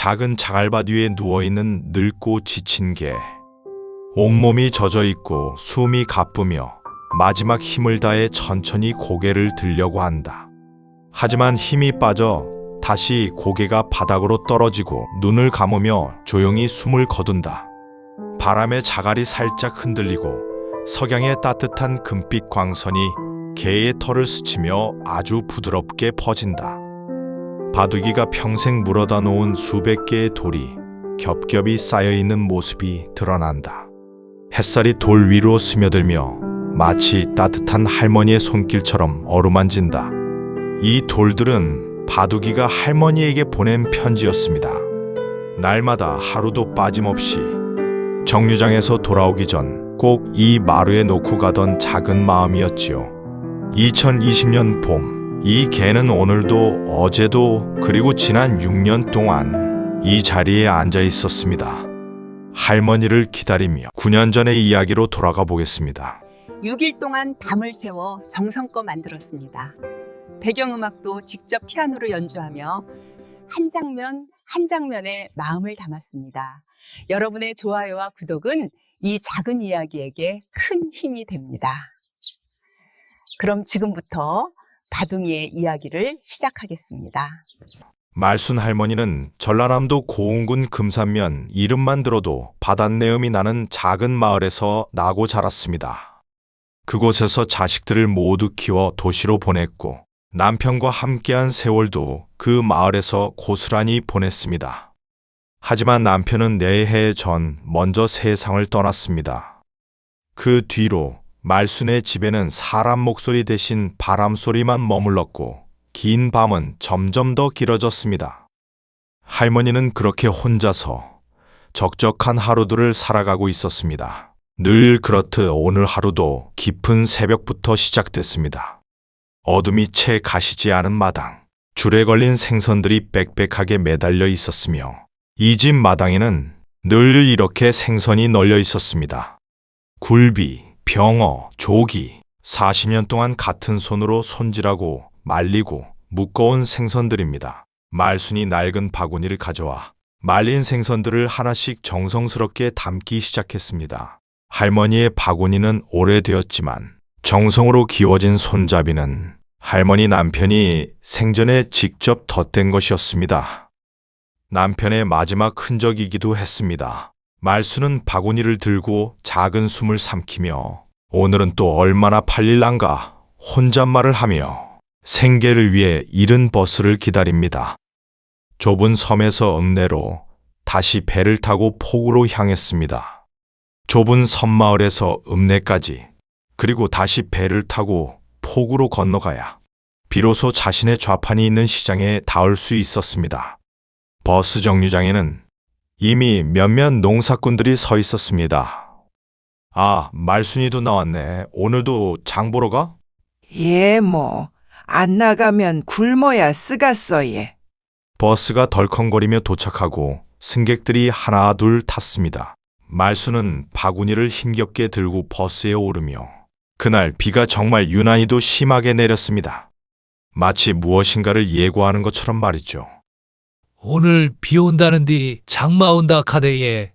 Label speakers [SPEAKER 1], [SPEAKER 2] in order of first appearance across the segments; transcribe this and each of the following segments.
[SPEAKER 1] 작은 장알밭 위에 누워있는 늙고 지친 개. 온몸이 젖어있고 숨이 가쁘며 마지막 힘을 다해 천천히 고개를 들려고 한다. 하지만 힘이 빠져 다시 고개가 바닥으로 떨어지고 눈을 감으며 조용히 숨을 거둔다. 바람에 자갈이 살짝 흔들리고 석양의 따뜻한 금빛 광선이 개의 털을 스치며 아주 부드럽게 퍼진다. 바둑이가 평생 물어다 놓은 수백 개의 돌이 겹겹이 쌓여있는 모습이 드러난다. 햇살이 돌 위로 스며들며 마치 따뜻한 할머니의 손길처럼 어루만진다. 이 돌들은 바둑이가 할머니에게 보낸 편지였습니다. 날마다 하루도 빠짐없이 정류장에서 돌아오기 전 꼭 이 마루에 놓고 가던 작은 마음이었지요. 2020년 봄, 이 개는 오늘도 어제도 그리고 지난 6년 동안 이 자리에 앉아 있었습니다. 할머니를 기다리며 9년 전의 이야기로 돌아가 보겠습니다.
[SPEAKER 2] 6일 동안 밤을 새워 정성껏 만들었습니다. 배경음악도 직접 피아노로 연주하며 한 장면 한 장면에 마음을 담았습니다. 여러분의 좋아요와 구독은 이 작은 이야기에게 큰 힘이 됩니다. 그럼 지금부터 바둥이의 이야기를 시작하겠습니다.
[SPEAKER 1] 말순 할머니는 전라남도 고흥군 금산면 이름만 들어도 바닷내음이 나는 작은 마을에서 나고 자랐습니다. 그곳에서 자식들을 모두 키워 도시로 보냈고 남편과 함께한 세월도 그 마을에서 고스란히 보냈습니다. 하지만 남편은 4해 전 먼저 세상을 떠났습니다. 그 뒤로 말순의 집에는 사람 목소리 대신 바람 소리만 머물렀고 긴 밤은 점점 더 길어졌습니다. 할머니는 그렇게 혼자서 적적한 하루들을 살아가고 있었습니다. 늘 그렇듯 오늘 하루도 깊은 새벽부터 시작됐습니다. 어둠이 채 가시지 않은 마당, 줄에 걸린 생선들이 빽빽하게 매달려 있었으며 이 집 마당에는 늘 이렇게 생선이 널려 있었습니다. 굴비, 병어, 조기, 40년 동안 같은 손으로 손질하고 말리고 묶어온 생선들입니다. 말순이 낡은 바구니를 가져와 말린 생선들을 하나씩 정성스럽게 담기 시작했습니다. 할머니의 바구니는 오래되었지만 정성으로 기워진 손잡이는 할머니 남편이 생전에 직접 덧댄 것이었습니다. 남편의 마지막 흔적이기도 했습니다. 말순은 바구니를 들고 작은 숨을 삼키며 오늘은 또 얼마나 팔릴란가 혼잣말을 하며 생계를 위해 이른 버스를 기다립니다. 좁은 섬에서 읍내로 다시 배를 타고 포구로 향했습니다. 좁은 섬마을에서 읍내까지 그리고 다시 배를 타고 포구로 건너가야 비로소 자신의 좌판이 있는 시장에 닿을 수 있었습니다. 버스 정류장에는 이미 몇몇 농사꾼들이 서 있었습니다. 아, 말순이도 나왔네. 오늘도 장 보러 가?
[SPEAKER 3] 예, 안 나가면 굶어야 쓰겠어, 예.
[SPEAKER 1] 버스가 덜컹거리며 도착하고 승객들이 하나 둘 탔습니다. 말순은 바구니를 힘겹게 들고 버스에 오르며 그날 비가 정말 유난히도 심하게 내렸습니다. 마치 무엇인가를 예고하는 것처럼 말이죠.
[SPEAKER 4] 오늘 비 온다는디 장마 온다 카대예.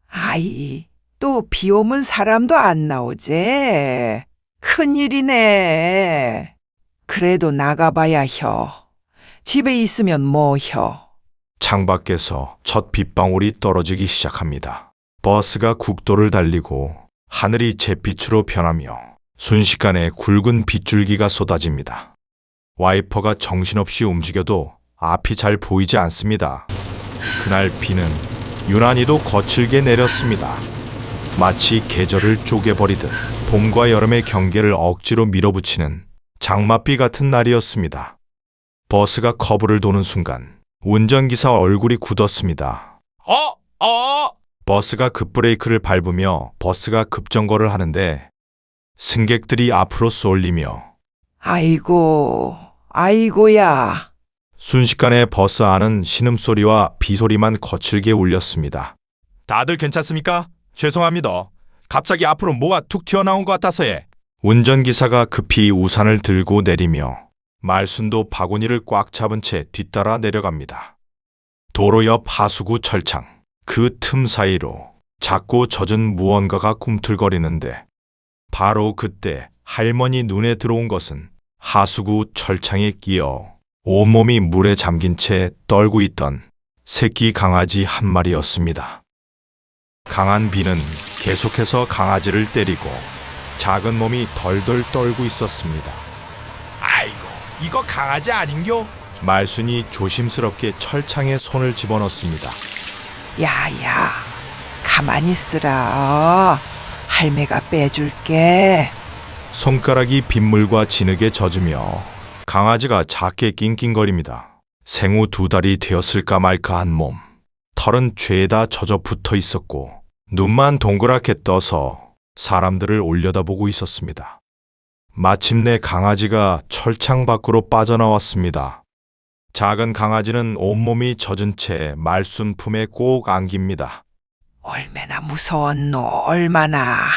[SPEAKER 3] 아이, 또 비 오면 사람도 안 나오제. 큰일이네. 그래도 나가봐야 혀. 집에 있으면 뭐 혀.
[SPEAKER 1] 창밖에서 첫 빗방울이 떨어지기 시작합니다. 버스가 국도를 달리고 하늘이 잿빛으로 변하며 순식간에 굵은 빗줄기가 쏟아집니다. 와이퍼가 정신없이 움직여도 앞이 잘 보이지 않습니다. 그날 비는 유난히도 거칠게 내렸습니다. 마치 계절을 쪼개버리듯 봄과 여름의 경계를 억지로 밀어붙이는 장맛비 같은 날이었습니다. 버스가 커브를 도는 순간 운전기사 얼굴이 굳었습니다. 버스가 급브레이크를 밟으며 버스가 급정거를 하는데 승객들이 앞으로 쏠리며
[SPEAKER 3] 아이고야.
[SPEAKER 1] 순식간에 버스 안은 신음소리와 비소리만 거칠게 울렸습니다. 다들 괜찮습니까? 죄송합니다. 갑자기 앞으로 뭐가 툭 튀어나온 것 같아서요. 운전기사가 급히 우산을 들고 내리며 말순도 바구니를 꽉 잡은 채 뒤따라 내려갑니다. 도로 옆 하수구 철창, 그 틈 사이로 작고 젖은 무언가가 꿈틀거리는데 바로 그때 할머니 눈에 들어온 것은 하수구 철창에 끼어 온몸이 물에 잠긴 채 떨고 있던 새끼 강아지 한 마리였습니다. 강한 비는 계속해서 강아지를 때리고 작은 몸이 덜덜 떨고 있었습니다. 아이고, 이거 강아지 아닌겨? 말순이 조심스럽게 철창에 손을 집어넣습니다.
[SPEAKER 3] 야야, 가만히 있으라. 할매가 빼줄게.
[SPEAKER 1] 손가락이 빗물과 진흙에 젖으며 강아지가 작게 낑낑거립니다. 생후 2달이 되었을까 말까 한 몸. 털은 죄다 젖어 붙어 있었고 눈만 동그랗게 떠서 사람들을 올려다보고 있었습니다. 마침내 강아지가 철창 밖으로 빠져나왔습니다. 작은 강아지는 온몸이 젖은 채 말순 품에 꼭 안깁니다.
[SPEAKER 3] 얼마나 무서웠노, 얼마나.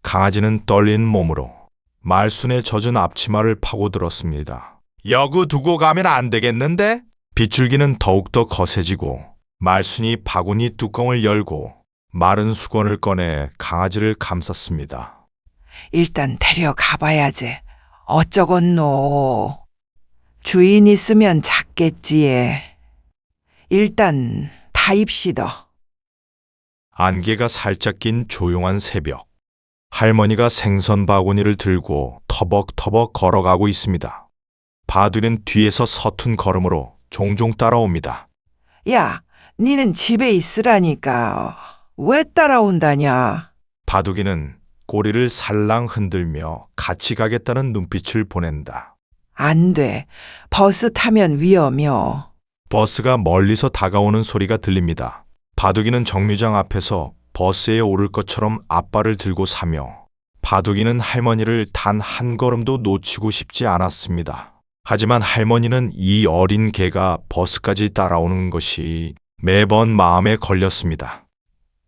[SPEAKER 1] 강아지는 떨린 몸으로 말순의 젖은 앞치마를 파고들었습니다. 여구 두고 가면 안 되겠는데? 빗줄기는 더욱더 거세지고 말순이 바구니 뚜껑을 열고 마른 수건을 꺼내 강아지를 감쌌습니다.
[SPEAKER 3] 일단 데려가 봐야지. 어쩌겠노. 주인 있으면 찾겠지. 일단 타입시다.
[SPEAKER 1] 안개가 살짝 낀 조용한 새벽. 할머니가 생선 바구니를 들고 터벅터벅 걸어가고 있습니다. 바두리는 뒤에서 서툰 걸음으로 종종 따라옵니다.
[SPEAKER 3] 야, 니는 집에 있으라니까. 왜 따라온다냐?
[SPEAKER 1] 바둑이는 꼬리를 살랑 흔들며 같이 가겠다는 눈빛을 보낸다.
[SPEAKER 3] 안 돼. 버스 타면 위험해요.
[SPEAKER 1] 버스가 멀리서 다가오는 소리가 들립니다. 바둑이는 정류장 앞에서 버스에 오를 것처럼 앞발을 들고 사며 바둑이는 할머니를 단 한 걸음도 놓치고 싶지 않았습니다. 하지만 할머니는 이 어린 개가 버스까지 따라오는 것이 매번 마음에 걸렸습니다.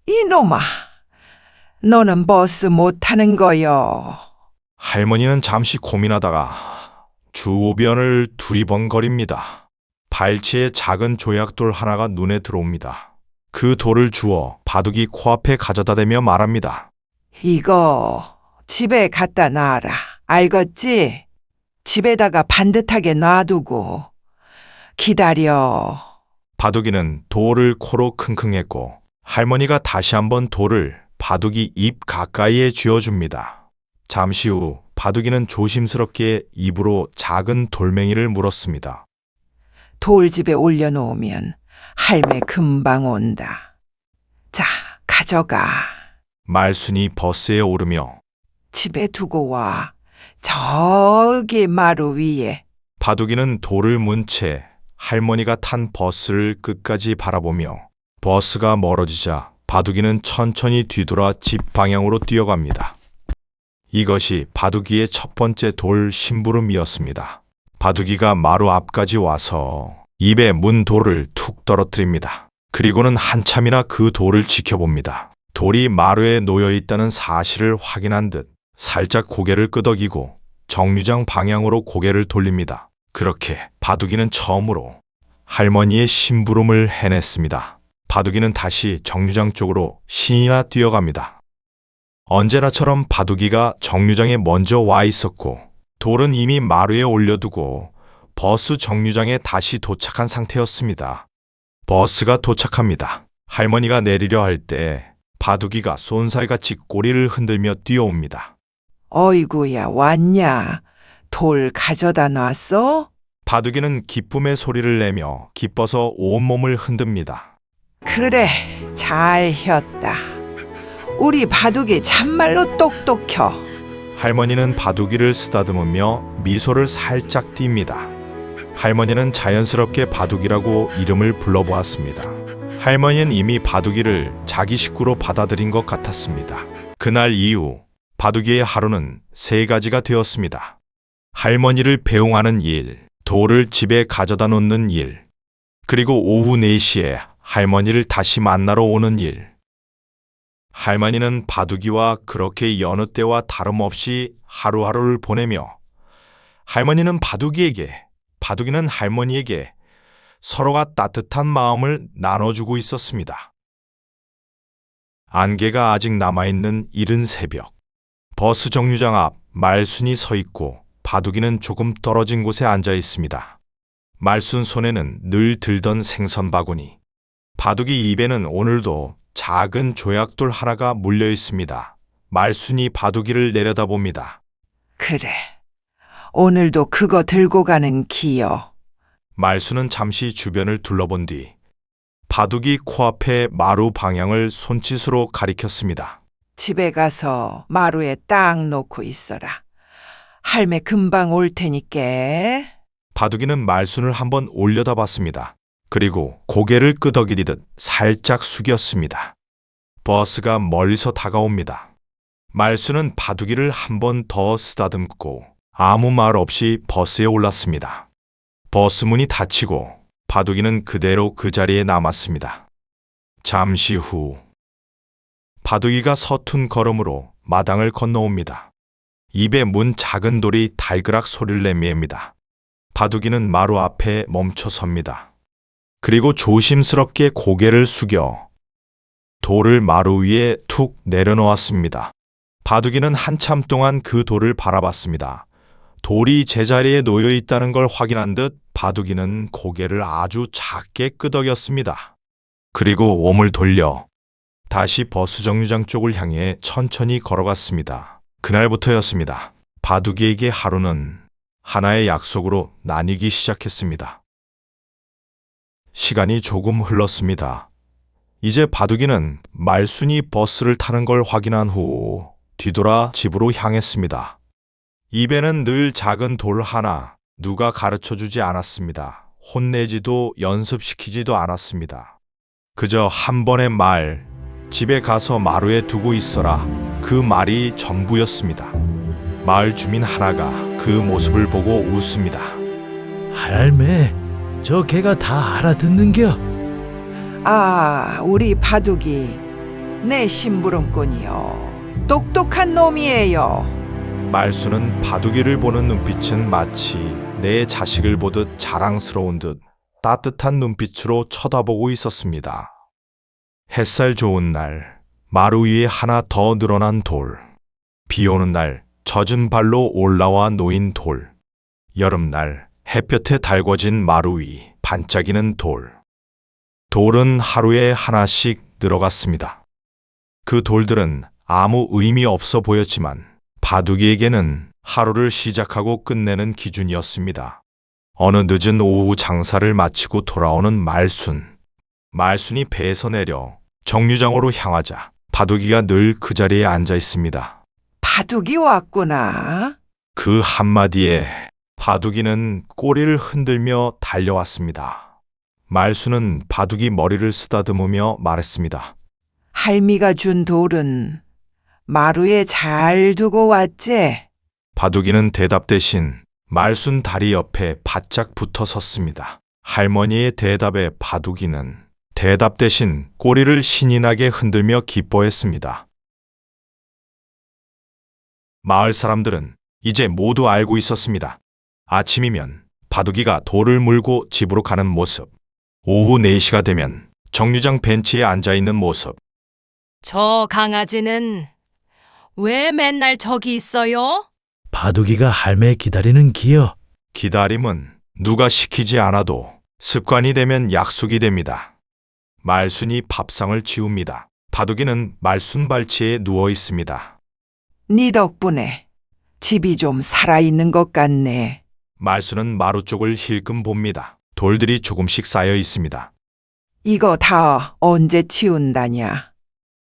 [SPEAKER 3] 이놈아, 너는 버스 못 타는 거요.
[SPEAKER 1] 할머니는 잠시 고민하다가 주오변을 두리번거립니다. 발치에 작은 조약돌 하나가 눈에 들어옵니다. 그 돌을 주워 바둑이 코앞에 가져다 대며 말합니다.
[SPEAKER 3] 이거 집에 갖다 놔라. 알겠지? 집에다가 반듯하게 놔두고 기다려.
[SPEAKER 1] 바둑이는 돌을 코로 킁킁했고 할머니가 다시 한번 돌을 바둑이 입 가까이에 쥐어줍니다. 잠시 후 바둑이는 조심스럽게 입으로 작은 돌멩이를 물었습니다.
[SPEAKER 3] 돌집에 올려놓으면 할매 금방 온다. 자, 가져가.
[SPEAKER 1] 말순이 버스에 오르며
[SPEAKER 3] 집에 두고 와. 저기 마루 위에.
[SPEAKER 1] 바둑이는 돌을 문 채 할머니가 탄 버스를 끝까지 바라보며 버스가 멀어지자 바둑이는 천천히 뒤돌아 집 방향으로 뛰어갑니다. 이것이 바둑이의 첫 번째 돌 심부름이었습니다. 바둑이가 마루 앞까지 와서 입에 문 돌을 툭 떨어뜨립니다. 그리고는 한참이나 그 돌을 지켜봅니다. 돌이 마루에 놓여 있다는 사실을 확인한 듯 살짝 고개를 끄덕이고 정류장 방향으로 고개를 돌립니다. 그렇게 바둑이는 처음으로 할머니의 심부름을 해냈습니다. 바둑이는 다시 정류장 쪽으로 신이나 뛰어갑니다. 언제나처럼 바둑이가 정류장에 먼저 와 있었고 돌은 이미 마루에 올려두고 버스 정류장에 다시 도착한 상태였습니다. 버스가 도착합니다. 할머니가 내리려 할 때 바둑이가 쏜살같이 꼬리를 흔들며 뛰어옵니다.
[SPEAKER 3] 어이구야, 왔냐? 돌 가져다 놨어?
[SPEAKER 1] 바둑이는 기쁨의 소리를 내며 기뻐서 온몸을 흔듭니다.
[SPEAKER 3] 그래, 잘 혔다. 우리 바둑이 참말로 똑똑혀.
[SPEAKER 1] 할머니는 바둑이를 쓰다듬으며 미소를 살짝 띕니다. 할머니는 자연스럽게 바둑이라고 이름을 불러보았습니다. 할머니는 이미 바둑이를 자기 식구로 받아들인 것 같았습니다. 그날 이후 바둑이의 하루는 3가지가 되었습니다. 할머니를 배웅하는 일, 돌을 집에 가져다 놓는 일, 그리고 오후 4시에 할머니를 다시 만나러 오는 일. 할머니는 바둑이와 그렇게 여느 때와 다름없이 하루하루를 보내며 할머니는 바둑이에게, 바둑이는 할머니에게 서로가 따뜻한 마음을 나눠주고 있었습니다. 안개가 아직 남아있는 이른 새벽. 버스 정류장 앞 말순이 서 있고 바둑이는 조금 떨어진 곳에 앉아 있습니다. 말순 손에는 늘 들던 생선 바구니. 바둑이 입에는 오늘도 작은 조약돌 하나가 물려 있습니다. 말순이 바둑이를 내려다봅니다.
[SPEAKER 3] 그래. 오늘도 그거 들고 가는 기여.
[SPEAKER 1] 말순은 잠시 주변을 둘러본 뒤 바둑이 코앞에 마루 방향을 손짓으로 가리켰습니다.
[SPEAKER 3] 집에 가서 마루에 딱 놓고 있어라. 할매 금방 올 테니께.
[SPEAKER 1] 바둑이는 말순을 한번 올려다봤습니다. 그리고 고개를 끄덕이듯 살짝 숙였습니다. 버스가 멀리서 다가옵니다. 말순은 바둑이를 한 번 더 쓰다듬고 아무 말 없이 버스에 올랐습니다. 버스 문이 닫히고 바둑이는 그대로 그 자리에 남았습니다. 잠시 후 바둑이가 서툰 걸음으로 마당을 건너옵니다. 입에 문 작은 돌이 달그락 소리를 내미입니다. 바둑이는 마루 앞에 멈춰 섭니다. 그리고 조심스럽게 고개를 숙여 돌을 마루 위에 툭 내려놓았습니다. 바둑이는 한참 동안 그 돌을 바라봤습니다. 돌이 제자리에 놓여 있다는 걸 확인한 듯 바둑이는 고개를 아주 작게 끄덕였습니다. 그리고 몸을 돌려 다시 버스 정류장 쪽을 향해 천천히 걸어갔습니다. 그날부터였습니다. 바둑이에게 하루는 하나의 약속으로 나뉘기 시작했습니다. 시간이 조금 흘렀습니다. 이제 바둑이는 말순이 버스를 타는 걸 확인한 후 뒤돌아 집으로 향했습니다. 입에는 늘 작은 돌 하나, 누가 가르쳐주지 않았습니다. 혼내지도 연습시키지도 않았습니다. 그저 한 번의 말, 집에 가서 마루에 두고 있어라. 그 말이 전부였습니다. 마을 주민 하나가 그 모습을 보고 웃습니다.
[SPEAKER 5] 할매, 저 개가 다 알아듣는겨.
[SPEAKER 3] 아, 우리 바둑이 내 심부름꾼이요. 똑똑한 놈이에요.
[SPEAKER 1] 말순은 바둑이를 보는 눈빛은 마치 내 자식을 보듯 자랑스러운 듯 따뜻한 눈빛으로 쳐다보고 있었습니다. 햇살 좋은 날, 마루 위에 하나 더 늘어난 돌. 비 오는 날, 젖은 발로 올라와 놓인 돌. 여름날, 햇볕에 달궈진 마루 위, 반짝이는 돌. 돌은 하루에 하나씩 늘어갔습니다. 그 돌들은 아무 의미 없어 보였지만 바둑이에게는 하루를 시작하고 끝내는 기준이었습니다. 어느 늦은 오후 장사를 마치고 돌아오는 말순. 말순이 배에서 내려 정류장으로 향하자 바둑이가 늘 그 자리에 앉아 있습니다.
[SPEAKER 3] 바둑이 왔구나.
[SPEAKER 1] 그 한마디에 바둑이는 꼬리를 흔들며 달려왔습니다. 말순은 바둑이 머리를 쓰다듬으며 말했습니다.
[SPEAKER 3] 할미가 준 돌은 마루에 잘 두고 왔지?
[SPEAKER 1] 바둑이는 대답 대신 말순 다리 옆에 바짝 붙어 섰습니다. 할머니의 대답에 바둑이는 대답 대신 꼬리를 신이 나게 흔들며 기뻐했습니다. 마을 사람들은 이제 모두 알고 있었습니다. 아침이면 바둑이가 돌을 물고 집으로 가는 모습, 오후 4시가 되면 정류장 벤치에 앉아있는 모습,
[SPEAKER 6] 저 강아지는 왜 맨날 저기 있어요?
[SPEAKER 5] 바둑이가 할매 기다리는 기여.
[SPEAKER 1] 기다림은 누가 시키지 않아도 습관이 되면 약속이 됩니다. 말순이 밥상을 치웁니다. 바둑이는 말순 발치에 누워 있습니다.
[SPEAKER 3] 네 덕분에 집이 좀 살아있는 것 같네.
[SPEAKER 1] 말순은 마루 쪽을 힐끔 봅니다. 돌들이 조금씩 쌓여 있습니다.
[SPEAKER 3] 이거 다 언제 치운다냐?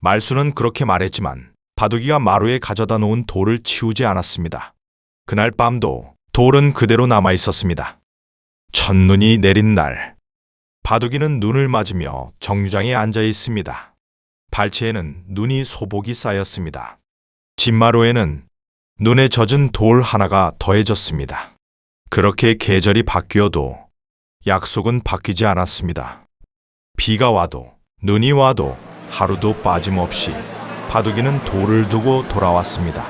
[SPEAKER 1] 말순은 그렇게 말했지만 바둑이가 마루에 가져다 놓은 돌을 치우지 않았습니다. 그날 밤도 돌은 그대로 남아 있었습니다. 첫눈이 내린 날, 바둑이는 눈을 맞으며 정류장에 앉아 있습니다. 발치에는 눈이 소복이 쌓였습니다. 집마루에는 눈에 젖은 돌 하나가 더해졌습니다. 그렇게 계절이 바뀌어도 약속은 바뀌지 않았습니다. 비가 와도 눈이 와도 하루도 빠짐없이 바둑이는 돌을 두고 돌아왔습니다.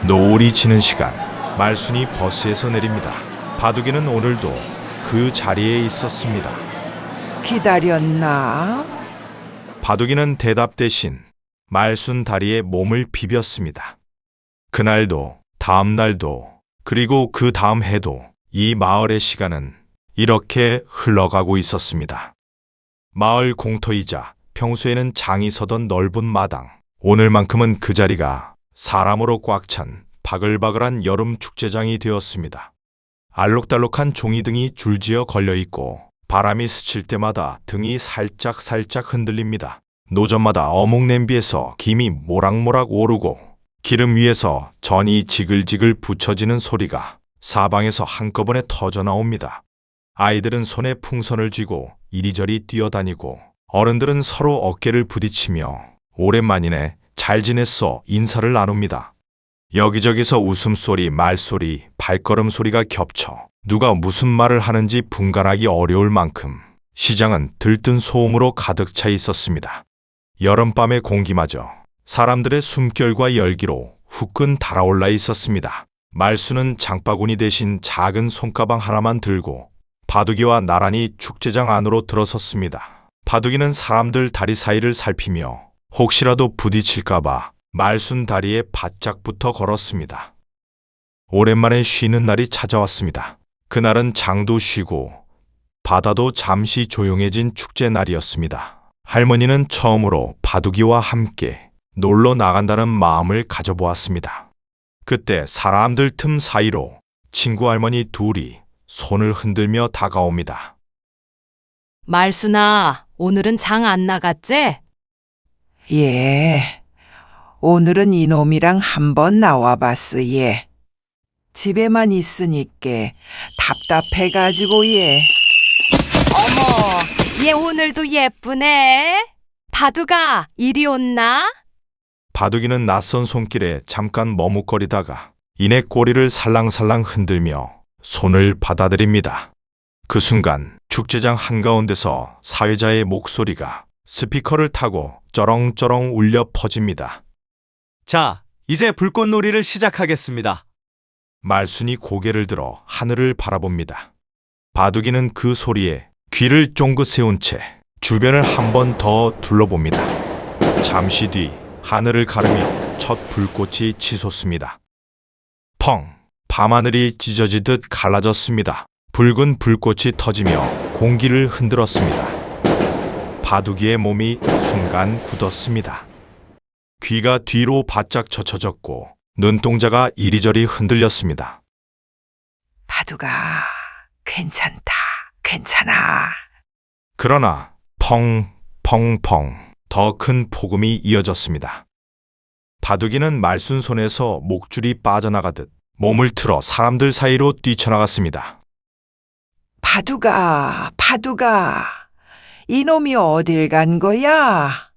[SPEAKER 1] 노을이 지는 시간, 말순이 버스에서 내립니다. 바둑이는 오늘도 그 자리에 있었습니다.
[SPEAKER 3] 기다렸나?
[SPEAKER 1] 바둑이는 대답 대신 말순 다리에 몸을 비볐습니다. 그날도, 다음 날도, 그리고 그 다음 해도 이 마을의 시간은 이렇게 흘러가고 있었습니다. 마을 공터이자 평소에는 장이 서던 넓은 마당, 오늘만큼은 그 자리가 사람으로 꽉 찬 바글바글한 여름 축제장이 되었습니다. 알록달록한 종이등이 줄지어 걸려있고 바람이 스칠 때마다 등이 살짝살짝 흔들립니다. 노점마다 어묵 냄비에서 김이 모락모락 오르고 기름 위에서 전이 지글지글 붙여지는 소리가 사방에서 한꺼번에 터져 나옵니다. 아이들은 손에 풍선을 쥐고 이리저리 뛰어다니고 어른들은 서로 어깨를 부딪히며 오랜만이네 잘 지냈어 인사를 나눕니다. 여기저기서 웃음소리, 말소리, 발걸음 소리가 겹쳐 누가 무슨 말을 하는지 분간하기 어려울 만큼 시장은 들뜬 소음으로 가득 차 있었습니다. 여름밤의 공기마저 사람들의 숨결과 열기로 후끈 달아올라 있었습니다. 말수는 장바구니 대신 작은 손가방 하나만 들고 바둑이와 나란히 축제장 안으로 들어섰습니다. 바둑이는 사람들 다리 사이를 살피며 혹시라도 부딪힐까봐 말순 다리에 바짝 붙어 걸었습니다. 오랜만에 쉬는 날이 찾아왔습니다. 그날은 장도 쉬고 바다도 잠시 조용해진 축제 날이었습니다. 할머니는 처음으로 바둑이와 함께 놀러 나간다는 마음을 가져보았습니다. 그때 사람들 틈 사이로 친구 할머니 둘이 손을 흔들며 다가옵니다.
[SPEAKER 6] 말순아, 오늘은 장 안 나갔지?
[SPEAKER 3] 예. 오늘은 이놈이랑 한번 나와봤어, 예. 집에만 있으니까 답답해가지고, 예.
[SPEAKER 6] 어머, 얘 오늘도 예쁘네. 바둑아, 이리 온나?
[SPEAKER 1] 바둑이는 낯선 손길에 잠깐 머뭇거리다가 이내 꼬리를 살랑살랑 흔들며 손을 받아들입니다. 그 순간 축제장 한가운데서 사회자의 목소리가 스피커를 타고 쩌렁쩌렁 울려 퍼집니다.
[SPEAKER 7] 자, 이제 불꽃놀이를 시작하겠습니다.
[SPEAKER 1] 말순이 고개를 들어 하늘을 바라봅니다. 바둑이는 그 소리에 귀를 쫑긋 세운 채 주변을 한 번 더 둘러봅니다. 잠시 뒤 하늘을 가르며 첫 불꽃이 치솟습니다. 펑! 밤하늘이 찢어지듯 갈라졌습니다. 붉은 불꽃이 터지며 공기를 흔들었습니다. 바둑이의 몸이 순간 굳었습니다. 귀가 뒤로 바짝 젖혀졌고 눈동자가 이리저리 흔들렸습니다.
[SPEAKER 3] 바둑아, 괜찮다, 괜찮아.
[SPEAKER 1] 그러나 펑펑펑 더 큰 폭음이 이어졌습니다. 바둑이는 말순 손에서 목줄이 빠져나가듯 몸을 틀어 사람들 사이로 뛰쳐나갔습니다.
[SPEAKER 3] 바둑아, 바둑아, 이놈이 어딜 간 거야?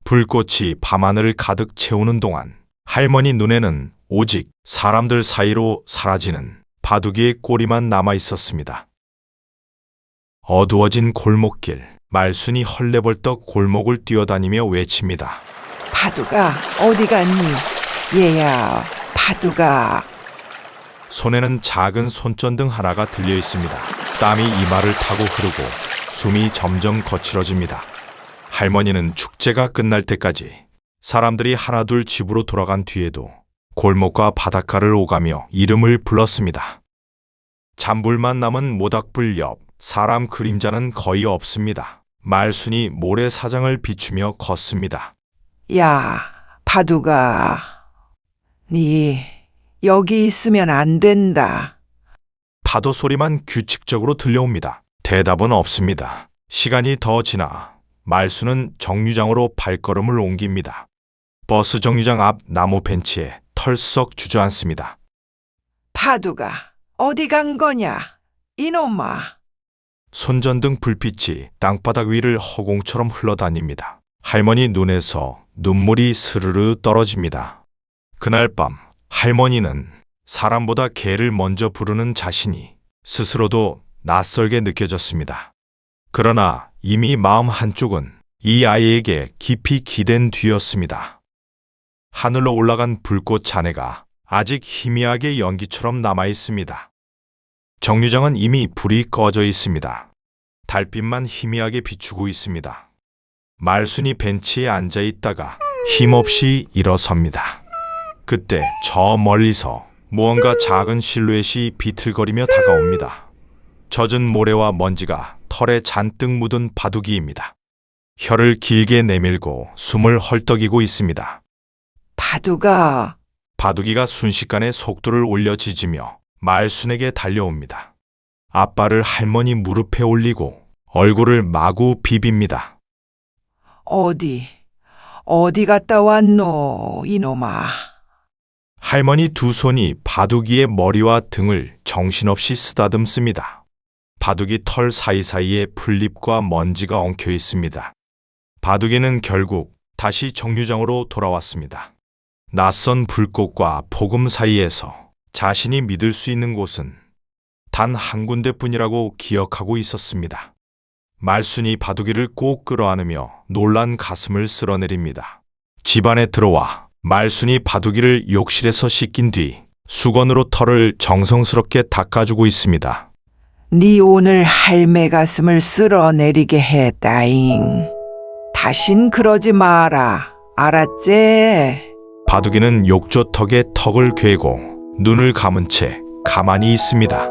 [SPEAKER 1] 불꽃이 밤하늘을 가득 채우는 동안 할머니 눈에는 오직 사람들 사이로 사라지는 바둑이의 꼬리만 남아 있었습니다. 어두워진 골목길, 말순이 헐레벌떡 골목을 뛰어다니며 외칩니다.
[SPEAKER 3] 바둑아, 어디 갔니? 얘야, 바둑아.
[SPEAKER 1] 손에는 작은 손전등 하나가 들려 있습니다. 땀이 이마를 타고 흐르고 숨이 점점 거칠어집니다. 할머니는 축제가 끝날 때까지 사람들이 하나둘 집으로 돌아간 뒤에도 골목과 바닷가를 오가며 이름을 불렀습니다. 잔불만 남은 모닥불 옆 사람 그림자는 거의 없습니다. 말순이 모래사장을 비추며 걷습니다.
[SPEAKER 3] 야, 바둑아. 니 여기 있으면 안 된다.
[SPEAKER 1] 파도 소리만 규칙적으로 들려옵니다. 대답은 없습니다. 시간이 더 지나 말순은 정류장으로 발걸음을 옮깁니다. 버스 정류장 앞 나무 벤치에 털썩 주저앉습니다.
[SPEAKER 3] 바둑아, 어디 간 거냐? 이놈아.
[SPEAKER 1] 손전등 불빛이 땅바닥 위를 허공처럼 흘러다닙니다. 할머니 눈에서 눈물이 스르르 떨어집니다. 그날 밤 할머니는 사람보다 개를 먼저 부르는 자신이 스스로도 낯설게 느껴졌습니다. 그러나 이미 마음 한쪽은 이 아이에게 깊이 기댄 뒤였습니다. 하늘로 올라간 불꽃 잔해가 아직 희미하게 연기처럼 남아 있습니다. 정류장은 이미 불이 꺼져 있습니다. 달빛만 희미하게 비추고 있습니다. 말순이 벤치에 앉아 있다가 힘없이 일어섭니다. 그때 저 멀리서 무언가 작은 실루엣이 비틀거리며 다가옵니다. 젖은 모래와 먼지가 털에 잔뜩 묻은 바둑이입니다. 혀를 길게 내밀고 숨을 헐떡이고 있습니다.
[SPEAKER 3] 바둑아,
[SPEAKER 1] 바둑이가 순식간에 속도를 올려 짖으며 말순에게 달려옵니다. 앞발을 할머니 무릎에 올리고 얼굴을 마구 비빕니다.
[SPEAKER 3] 어디 갔다 왔노, 이놈아.
[SPEAKER 1] 할머니 두 손이 바둑이의 머리와 등을 정신없이 쓰다듬습니다. 바둑이 털 사이사이에 풀잎과 먼지가 엉켜 있습니다. 바둑이는 결국 다시 정류장으로 돌아왔습니다. 낯선 불꽃과 폭음 사이에서 자신이 믿을 수 있는 곳은 단 한 군데뿐이라고 기억하고 있었습니다. 말순이 바둑이를 꼭 끌어안으며 놀란 가슴을 쓸어내립니다. 집안에 들어와 말순이 바둑이를 욕실에서 씻긴 뒤 수건으로 털을 정성스럽게 닦아주고 있습니다.
[SPEAKER 3] 네 오늘 할매 가슴을 쓸어내리게 했다잉. 다신 그러지 마라. 알았지?
[SPEAKER 1] 바둑이는 욕조턱에 턱을 괴고 눈을 감은 채 가만히 있습니다.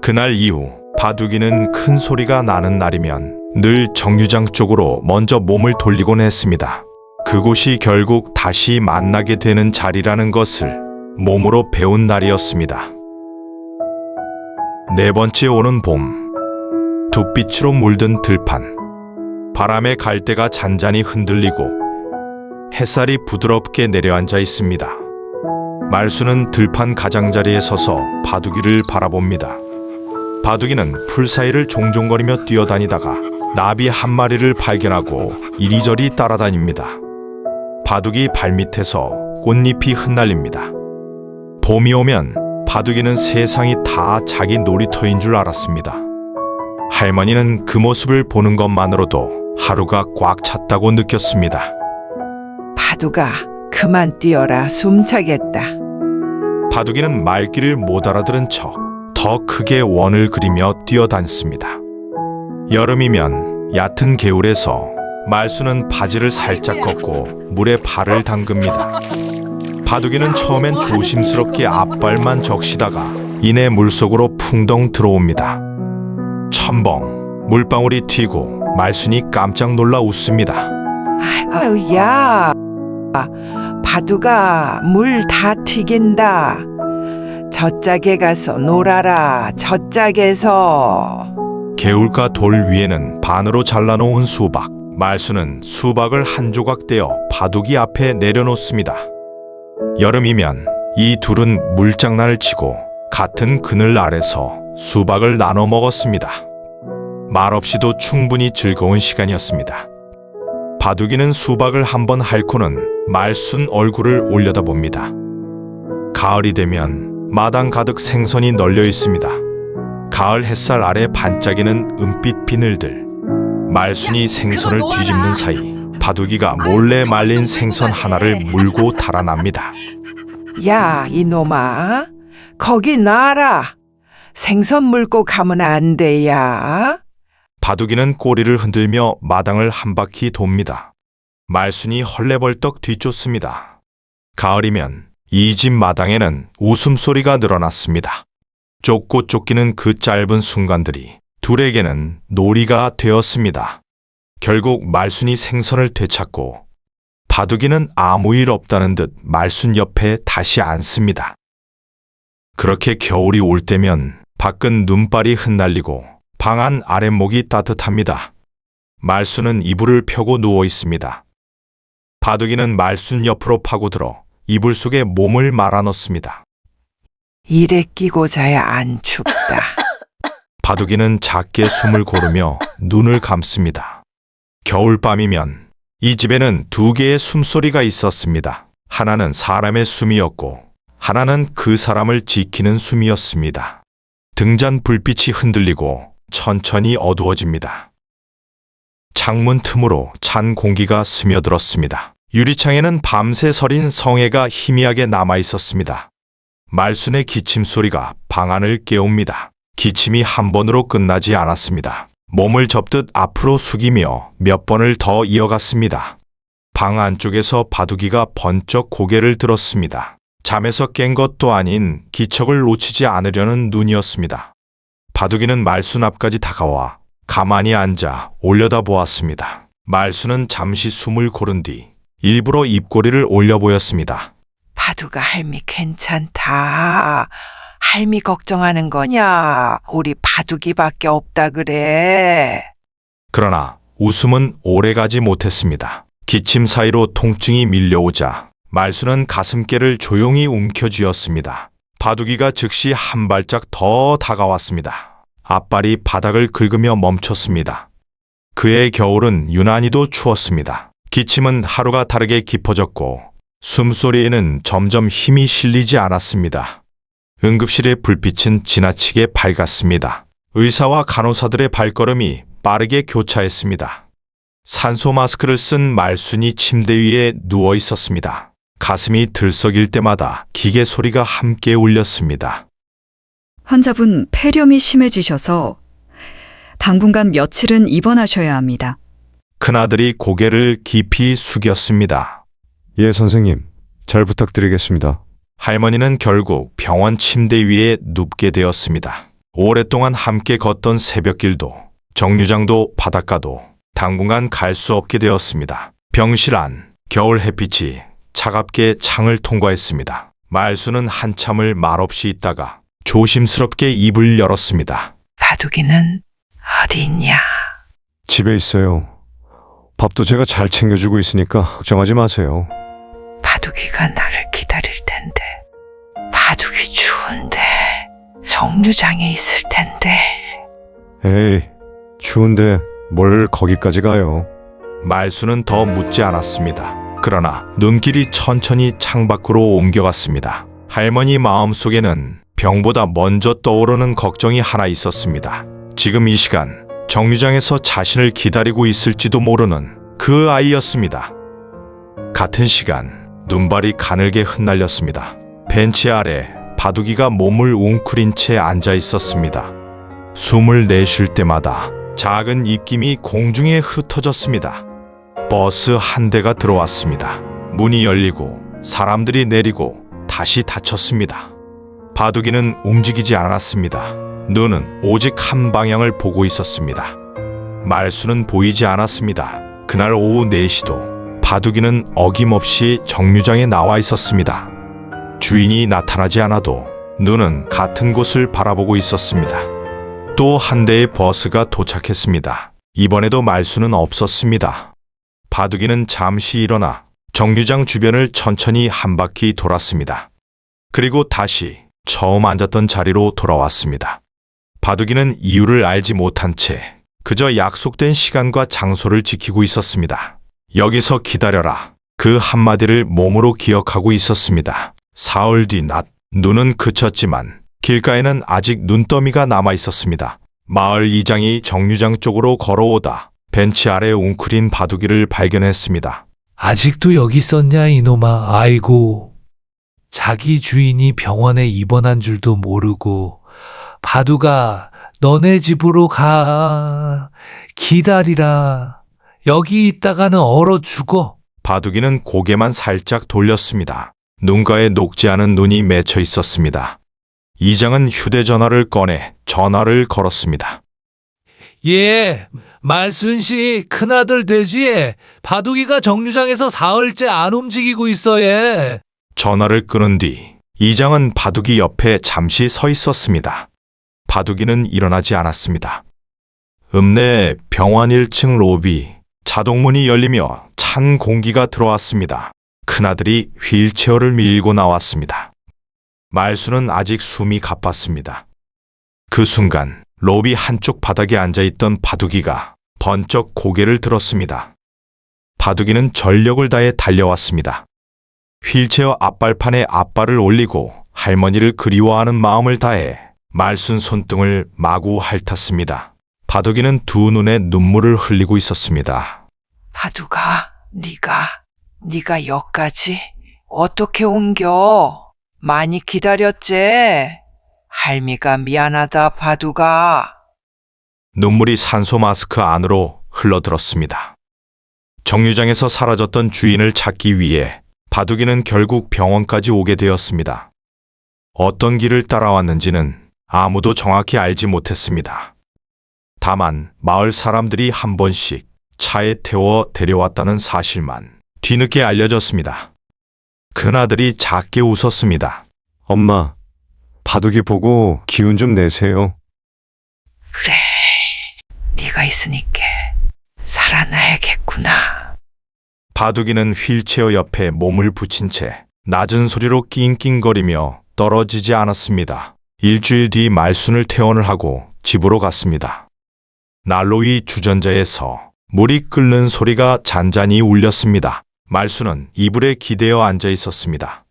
[SPEAKER 1] 그날 이후 바둑이는 큰 소리가 나는 날이면 늘 정류장 쪽으로 먼저 몸을 돌리곤 했습니다. 그곳이 결국 다시 만나게 되는 자리라는 것을 몸으로 배운 날이었습니다. 네 번째 오는 봄. 둑빛으로 물든 들판. 바람에 갈대가 잔잔히 흔들리고 햇살이 부드럽게 내려앉아 있습니다. 말순은 들판 가장자리에 서서 바둑이를 바라봅니다. 바둑이는 풀 사이를 종종거리며 뛰어다니다가 나비 한 마리를 발견하고 이리저리 따라다닙니다. 바둑이 발밑에서 꽃잎이 흩날립니다. 봄이 오면 바둑이는 세상이 다 자기 놀이터인 줄 알았습니다. 할머니는 그 모습을 보는 것만으로도 하루가 꽉 찼다고 느꼈습니다.
[SPEAKER 3] 바둑아, 그만 뛰어라. 숨차겠다.
[SPEAKER 1] 바둑이는 말귀를 못 알아들은 척 더 크게 원을 그리며 뛰어다녔습니다. 여름이면 얕은 개울에서 말순은 바지를 살짝 걷고 물에 발을 담급니다. 바둑이는 처음엔 조심스럽게 앞발만 적시다가 이내 물속으로 풍덩 들어옵니다. 첨벙 물방울이 튀고 말순이 깜짝 놀라 웃습니다.
[SPEAKER 3] 아유, 야. 바둑아, 물 다 튀긴다. 저짝에 가서 놀아라. 저짝에서.
[SPEAKER 1] 개울가 돌 위에는 반으로 잘라놓은 수박. 말순은 수박을 한 조각 떼어 바둑이 앞에 내려놓습니다. 여름이면 이 둘은 물장난을 치고 같은 그늘 아래서 수박을 나눠 먹었습니다. 말없이도 충분히 즐거운 시간이었습니다. 바둑이는 수박을 한번 핥고는 말순 얼굴을 올려다봅니다. 가을이 되면 마당 가득 생선이 널려 있습니다. 가을 햇살 아래 반짝이는 은빛 비늘들. 말순이 생선을 뒤집는 사이 바둑이가 몰래 말린 생선 하나를 물고 달아납니다.
[SPEAKER 3] 야, 이놈아. 거기 놔라. 생선 물고 가면 안 돼야.
[SPEAKER 1] 바둑이는 꼬리를 흔들며 마당을 한 바퀴 돕니다. 말순이 헐레벌떡 뒤쫓습니다. 가을이면 이 집 마당에는 웃음소리가 늘어났습니다. 쫓고 쫓기는 그 짧은 순간들이 둘에게는 놀이가 되었습니다. 결국 말순이 생선을 되찾고 바둑이는 아무 일 없다는 듯 말순 옆에 다시 앉습니다. 그렇게 겨울이 올 때면 밖은 눈발이 흩날리고 방 안 아랫목이 따뜻합니다. 말순은 이불을 펴고 누워 있습니다. 바둑이는 말순 옆으로 파고들어 이불 속에 몸을 말아넣습니다.
[SPEAKER 3] 이래 끼고 자야 안 춥다.
[SPEAKER 1] 바둑이는 작게 숨을 고르며 눈을 감습니다. 겨울밤이면 이 집에는 두 개의 숨소리가 있었습니다. 하나는 사람의 숨이었고 하나는 그 사람을 지키는 숨이었습니다. 등잔 불빛이 흔들리고 천천히 어두워집니다. 창문 틈으로 찬 공기가 스며들었습니다. 유리창에는 밤새 서린 성에가 희미하게 남아 있었습니다. 말순의 기침 소리가 방 안을 깨웁니다. 기침이 한 번으로 끝나지 않았습니다. 몸을 접듯 앞으로 숙이며 몇 번을 더 이어갔습니다. 방 안쪽에서 바둑이가 번쩍 고개를 들었습니다. 잠에서 깬 것도 아닌 기척을 놓치지 않으려는 눈이었습니다. 바둑이는 말순 앞까지 다가와 가만히 앉아 올려다 보았습니다. 말순은 잠시 숨을 고른 뒤 일부러 입꼬리를 올려 보였습니다.
[SPEAKER 3] 바둑아, 할미 괜찮다. 할미 걱정하는 거냐? 우리 바둑이밖에 없다 그래.
[SPEAKER 1] 그러나 웃음은 오래가지 못했습니다. 기침 사이로 통증이 밀려오자 말순은 가슴께를 조용히 움켜쥐었습니다. 바둑이가 즉시 한 발짝 더 다가왔습니다. 앞발이 바닥을 긁으며 멈췄습니다. 그의 겨울은 유난히도 추웠습니다. 기침은 하루가 다르게 깊어졌고 숨소리에는 점점 힘이 실리지 않았습니다. 응급실의 불빛은 지나치게 밝았습니다. 의사와 간호사들의 발걸음이 빠르게 교차했습니다. 산소 마스크를 쓴 말순이 침대 위에 누워 있었습니다. 가슴이 들썩일 때마다 기계 소리가 함께 울렸습니다.
[SPEAKER 8] 환자분 폐렴이 심해지셔서 당분간 며칠은 입원하셔야 합니다.
[SPEAKER 1] 큰아들이 고개를 깊이 숙였습니다.
[SPEAKER 9] 예, 선생님. 잘 부탁드리겠습니다.
[SPEAKER 1] 할머니는 결국 병원 침대 위에 눕게 되었습니다. 오랫동안 함께 걷던 새벽길도 정류장도 바닷가도 당분간 갈 수 없게 되었습니다. 병실 안 겨울 햇빛이 차갑게 창을 통과했습니다. 말순은 한참을 말없이 있다가 조심스럽게 입을 열었습니다.
[SPEAKER 3] 바둑이는 어디 있냐?
[SPEAKER 9] 집에 있어요. 밥도 제가 잘 챙겨주고 있으니까 걱정하지 마세요.
[SPEAKER 3] 바둑이가 나를 기다릴 텐데. 바둑이 추운데 정류장에 있을 텐데.
[SPEAKER 9] 에이, 추운데 뭘 거기까지 가요.
[SPEAKER 1] 말순은 더 묻지 않았습니다. 그러나 눈길이 천천히 창밖으로 옮겨갔습니다. 할머니 마음속에는 병보다 먼저 떠오르는 걱정이 하나 있었습니다. 지금 이 시간 정류장에서 자신을 기다리고 있을지도 모르는 그 아이였습니다. 같은 시간 눈발이 가늘게 흩날렸습니다. 벤치 아래 바둑이가 몸을 웅크린 채 앉아 있었습니다. 숨을 내쉴 때마다 작은 입김이 공중에 흩어졌습니다. 버스 한 대가 들어왔습니다. 문이 열리고 사람들이 내리고 다시 닫혔습니다. 바둑이는 움직이지 않았습니다. 눈은 오직 한 방향을 보고 있었습니다. 말수는 보이지 않았습니다. 그날 오후 4시도 바둑이는 어김없이 정류장에 나와 있었습니다. 주인이 나타나지 않아도 눈은 같은 곳을 바라보고 있었습니다. 또 한 대의 버스가 도착했습니다. 이번에도 말수는 없었습니다. 바둑이는 잠시 일어나 정류장 주변을 천천히 한 바퀴 돌았습니다. 그리고 다시 처음 앉았던 자리로 돌아왔습니다. 바둑이는 이유를 알지 못한 채 그저 약속된 시간과 장소를 지키고 있었습니다. 여기서 기다려라. 그 한마디를 몸으로 기억하고 있었습니다. 사흘 뒤 낮, 눈은 그쳤지만 길가에는 아직 눈더미가 남아 있었습니다. 마을 이장이 정류장 쪽으로 걸어오다 벤치 아래 웅크린 바둑이를 발견했습니다.
[SPEAKER 4] 아직도 여기 있었냐 이놈아. 아이고. 자기 주인이 병원에 입원한 줄도 모르고. 바둑아, 너네 집으로 가. 기다리라. 여기 있다가는 얼어 죽어.
[SPEAKER 1] 바둑이는 고개만 살짝 돌렸습니다. 눈가에 녹지 않은 눈이 맺혀 있었습니다. 이장은 휴대전화를 꺼내 전화를 걸었습니다.
[SPEAKER 4] 예, 말순씨 큰아들 되지. 바둑이가 정류장에서 사흘째 안 움직이고 있어 예.
[SPEAKER 1] 전화를 끊은 뒤 이장은 바둑이 옆에 잠시 서 있었습니다. 바둑이는 일어나지 않았습니다. 읍내 병원 1층 로비 자동문이 열리며 찬 공기가 들어왔습니다. 큰아들이 휠체어를 밀고 나왔습니다. 말수는 아직 숨이 가빴습니다. 그 순간 로비 한쪽 바닥에 앉아있던 바둑이가 번쩍 고개를 들었습니다. 바둑이는 전력을 다해 달려왔습니다. 휠체어 앞발판에 앞발을 올리고 할머니를 그리워하는 마음을 다해 말순 손등을 마구 핥았습니다. 바둑이는 두 눈에 눈물을 흘리고 있었습니다.
[SPEAKER 3] 바둑아, 네가 여기까지 어떻게 옮겨? 많이 기다렸지? 할미가 미안하다, 바둑아.
[SPEAKER 1] 눈물이 산소 마스크 안으로 흘러들었습니다. 정류장에서 사라졌던 주인을 찾기 위해 바둑이는 결국 병원까지 오게 되었습니다. 어떤 길을 따라왔는지는 아무도 정확히 알지 못했습니다. 다만 마을 사람들이 한 번씩 차에 태워 데려왔다는 사실만 뒤늦게 알려졌습니다. 큰아들이 작게 웃었습니다.
[SPEAKER 9] 엄마, 바둑이 보고 기운 좀 내세요.
[SPEAKER 3] 그래, 네가 있으니까 살아나야겠구나.
[SPEAKER 1] 바둑이는 휠체어 옆에 몸을 붙인 채 낮은 소리로 낑낑거리며 떨어지지 않았습니다. 일주일 뒤 말순을 퇴원을 하고 집으로 갔습니다. 난로 위 주전자에서 물이 끓는 소리가 잔잔히 울렸습니다. 말순은 이불에 기대어 앉아 있었습니다.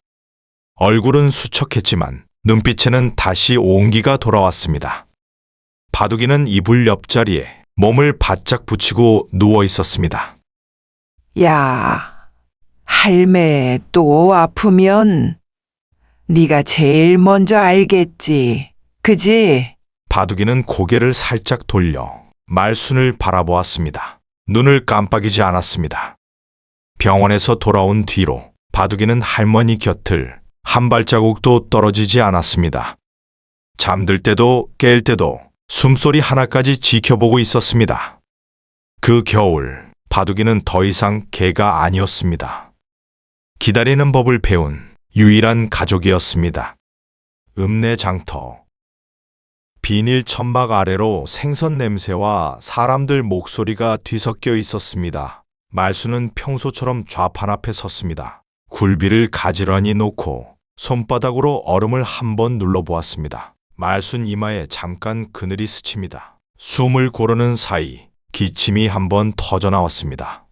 [SPEAKER 1] 얼굴은 수척했지만 눈빛에는 다시 온기가 돌아왔습니다. 바둑이는 이불 옆자리에 몸을 바짝 붙이고 누워 있었습니다.
[SPEAKER 3] 야, 할매 또 아프면 네가 제일 먼저 알겠지, 그지?
[SPEAKER 1] 바둑이는 고개를 살짝 돌려 말순을 바라보았습니다. 눈을 깜빡이지 않았습니다. 병원에서 돌아온 뒤로 바둑이는 할머니 곁을 한 발자국도 떨어지지 않았습니다. 잠들 때도 깰 때도 숨소리 하나까지 지켜보고 있었습니다. 그 겨울 바둑이는 더 이상 개가 아니었습니다. 기다리는 법을 배운 유일한 가족이었습니다. 읍내장터. 비닐 천막 아래로 생선 냄새와 사람들 목소리가 뒤섞여 있었습니다. 말순은 평소처럼 좌판 앞에 섰습니다. 굴비를 가지런히 놓고 손바닥으로 얼음을 한번 눌러보았습니다. 말순 이마에 잠깐 그늘이 스칩니다. 숨을 고르는 사이 기침이 한번 터져나왔습니다.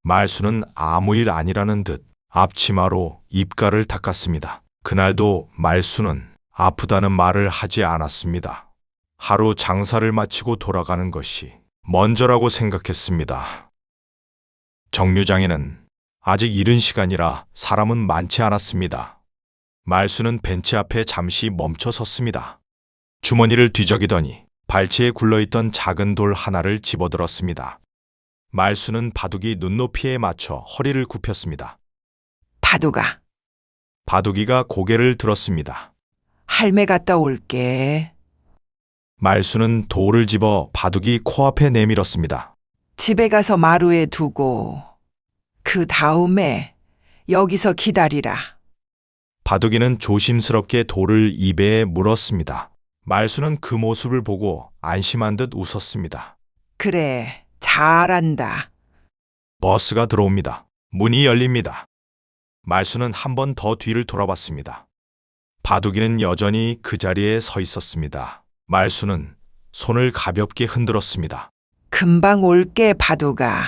[SPEAKER 1] 말순은 아무 일 아니라는 듯 앞치마로 입가를 닦았습니다. 그날도 말순은 아프다는 말을 하지 않았습니다. 하루 장사를 마치고 돌아가는 것이 먼저라고 생각했습니다. 정류장에는 아직 이른 시간이라 사람은 많지 않았습니다. 말순은 벤치 앞에 잠시 멈춰 섰습니다. 주머니를 뒤적이더니 발치에 굴러있던 작은 돌 하나를 집어들었습니다. 말순은 바둑이 눈높이에 맞춰 허리를 굽혔습니다.
[SPEAKER 3] 바둑아,
[SPEAKER 1] 바둑이가 고개를 들었습니다.
[SPEAKER 3] 할매 갔다 올게.
[SPEAKER 1] 말순은 돌을 집어 바둑이 코앞에 내밀었습니다.
[SPEAKER 3] 집에 가서 마루에 두고 그 다음에 여기서 기다리라.
[SPEAKER 1] 바둑이는 조심스럽게 돌을 입에 물었습니다. 말순은 그 모습을 보고 안심한 듯 웃었습니다.
[SPEAKER 3] 그래, 잘한다.
[SPEAKER 1] 버스가 들어옵니다. 문이 열립니다. 말순은 한 번 더 뒤를 돌아봤습니다. 바둑이는 여전히 그 자리에 서 있었습니다. 말순은 손을 가볍게 흔들었습니다.
[SPEAKER 3] 금방 올게, 바둑아.